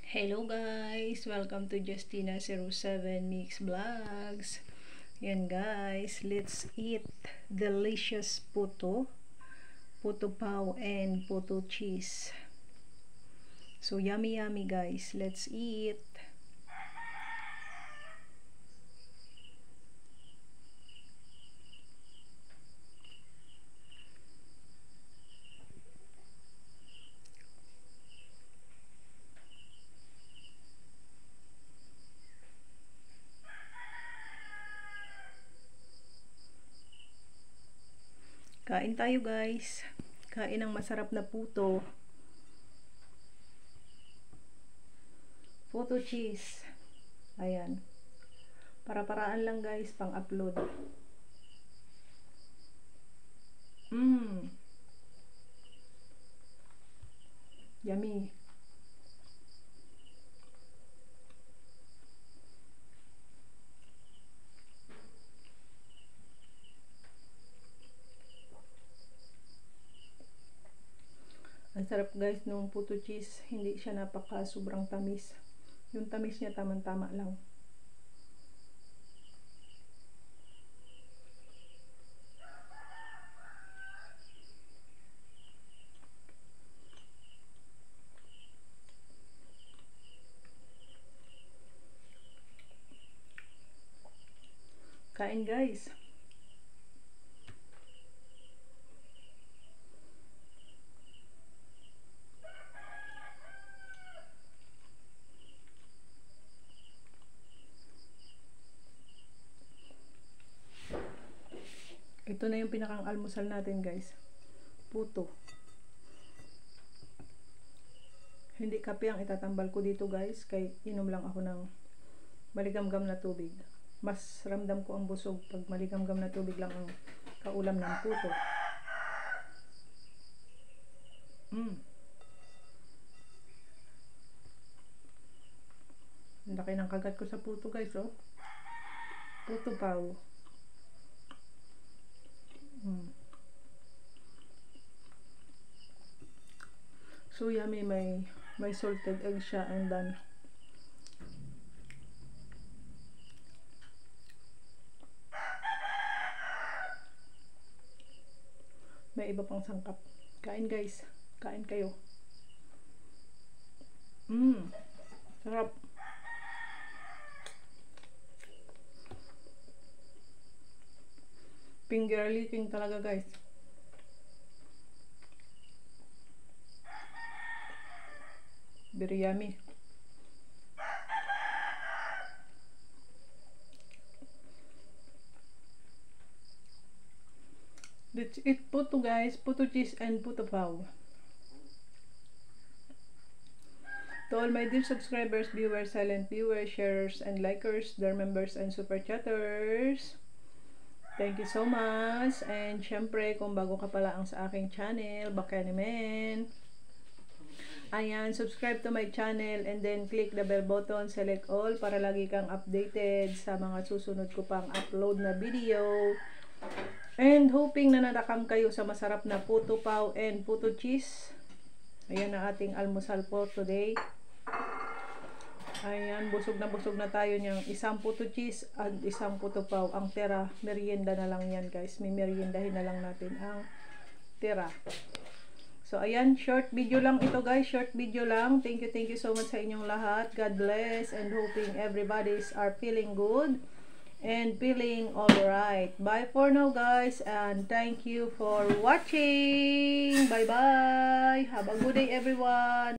Hello guys! Welcome to Justina07 Mix Vlogs. Yan guys, let's eat delicious puto pao and puto cheese. So yummy guys, let's eat. Kain tayo guys. Kain ng masarap na puto cheese. Ayan. Para-paraan lang guys, pang upload. Yummy. Ang sarap guys nung puto cheese. Hindi siya napaka sobrang tamis. Yung tamis niya tamang-tama lang. Kain guys. Ito na yung pinakang almusal natin guys. Puto. Hindi kape ang itatambal ko dito guys. Kay inom lang ako ng maligamgam na tubig. Mas ramdam ko ang busog pag maligamgam na tubig lang ang kaulam ng puto. Ang laki ng kagat ko sa puto guys, oh. Puto pao. So yummy, may salted egg siya, and then may iba pang sangkap. Kain guys, kain kayo. Sarap. Finger licking talaga guys. Very yummy. Let's eat puto guys, puto cheese and puto pao. To all my dear subscribers, viewers, silent viewers, sharers, and likers, their members and super chatters, thank you so much. And syempre, kung bago ka pala ang sa aking channel, baka naman, ayan, subscribe to my channel and then click the bell button, select all para lagi kang updated sa mga susunod ko pang upload na video. And hoping na nadakam kayo sa masarap na puto pao and puto cheese. Ayan ang ating almusal po today. Ayan, busog na tayo niyang isang puto cheese at isang puto pao. Ang tira, merienda na lang yan guys. May meriendahin na lang natin ang tira. So ayan, short video lang ito guys. Short video lang. Thank you so much sa inyong lahat. God bless, and hoping everybody's are feeling good and feeling alright. Bye for now guys, and thank you for watching. Bye bye. Have a good day everyone.